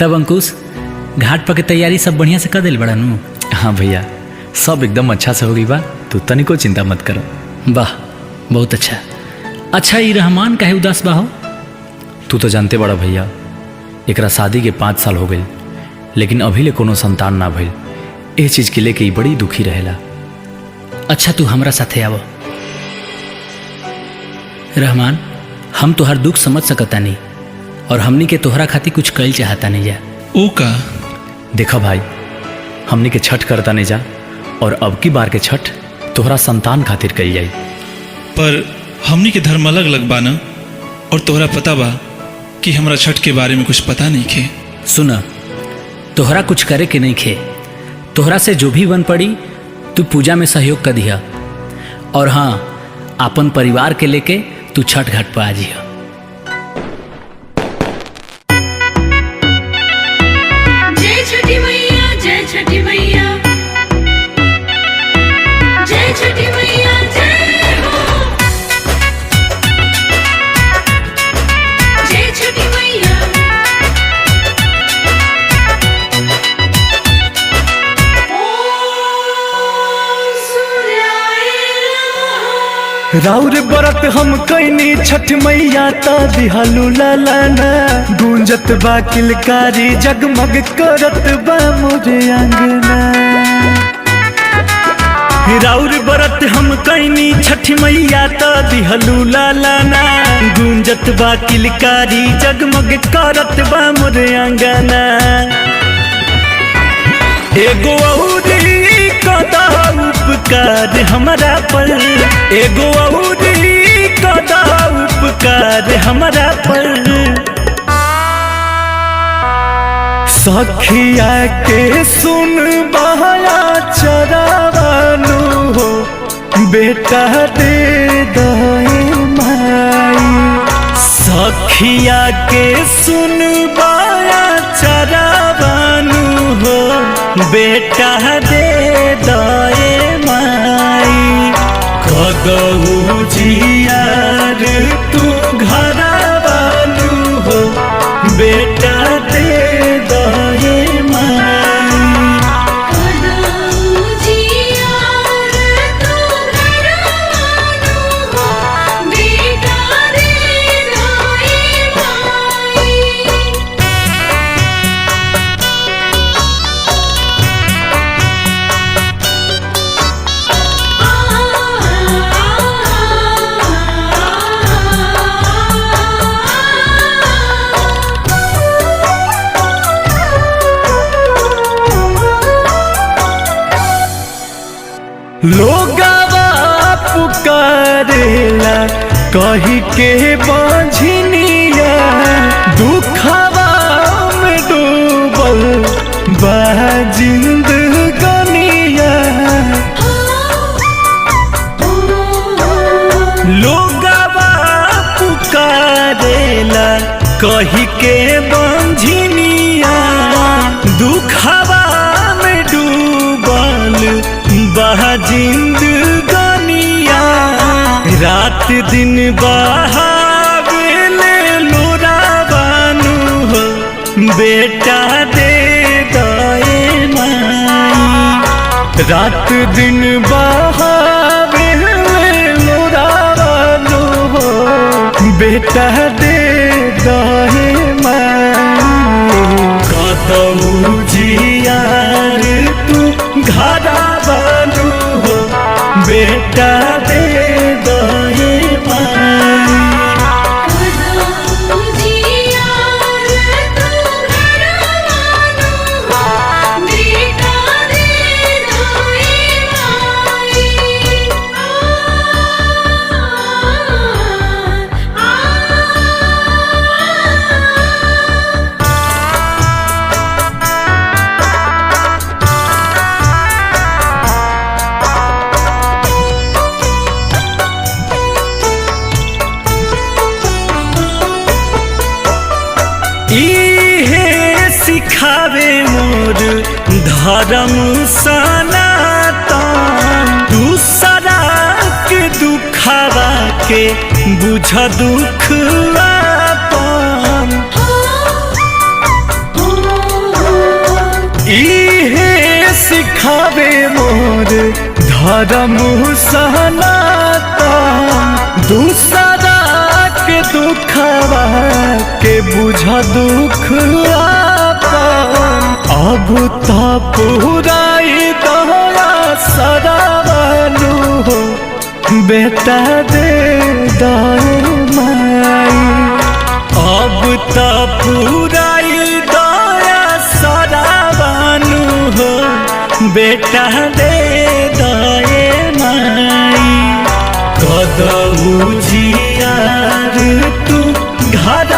तब अंकुश घाट पर के तैयारी सब बढ़िया से कर दिल बड़ा नू? हाँ भैया, सब एकदम अच्छा से हो गई बा, तू तनिको चिंता मत करो। वाह बहुत अच्छा। अच्छा ये रहमान काहे उदास बा हो? तू तो जानते बड़ा भैया, एकरा शादी के 5 साल हो गए लेकिन अभी ले कोनो संतान ना भइल। ए चीज के लेके ई बड़ी दुखी रहेला। अच्छा तू हमरा साथे आव। रहमान हम तोहर दुख समझ सकता नहीं और हमनी के तोहरा खातिर कुछ कइल चाहता नहीं जा। ओ का देखा भाई, हमनी के छठ करता नहीं जा और अब की बार के छठ तोहरा संतान खातिर कइल जाई। पर हमनी के धर्म अलग अलग बा ना, और तोहरा पता बा कि हमरा छठ के बारे में कुछ पता नहीं खे। सुन, तोहरा कुछ करे के नहीं खे, तोहरा से जो भी बन पड़ी तू पूजा में सहयोग कर दिया। और हाँ, अपन परिवार के लेके तू छठ घाट पर आ जिया। जय छठी मैया, जय छठी मैया, जय छठी मैया, जय हो। जय छठी मैया, ओम सूर्याय नमः। राउर बरत हम कैनी छठ मैया ता दिहालू लालाना, गूंजत बा किलकारी जगमग करत बा मोरे आंगना। राउर बरत हम कैनी छठ मैया ता दिहालू लालाना, गूंजत बा किलकारी जगमग करत बा मोरे आंगना। एगो औरी कदा उपकार हमरा पर, एगो औरी कदा उपकार हमरा पर। सखिया के सुन बहाया चरावानु हो, बेटा दे दे माई। सखिया के सुन बहाया चरावानु हो, बेटा दे दे माई। कदहु जियार तू घरवानु हो, बेटा दे दे माई। कदऊ जियार तू घरवानु हो, बेटा दे दे माई। लोगवा पुकारेला कही के बांझनिया, दुखवा में डूबल बा जिंदगनिया। लोगवा पुकारेला कही के बांझनिया, दुखवा में डूबल बा जिंदगनिया। रात दिन बहावेले लोरावानु हो, बेटा दे दे माई। रात दिन बहावेले लोरावानु हो, बेटा दे दे माई। कदऊ जियार तू घरवानु हो, बेटा दे दे माई। कदऊ जियार तू घरवानु हो, बेटा दे दे माई। इहे सिखावे मोर धर्म सनातन, दूसरा के दुखवा के बुझ दुख अपन। धर्म सनातन दूसरा के दुखवा के बुझ दुख आपन। अब तो पुराई दया सरावनु हो बेटा दे दाए माई। अब तो पुराई दया सरावनु हो बेटा दे दाए माई। कदऊ जियार तू घर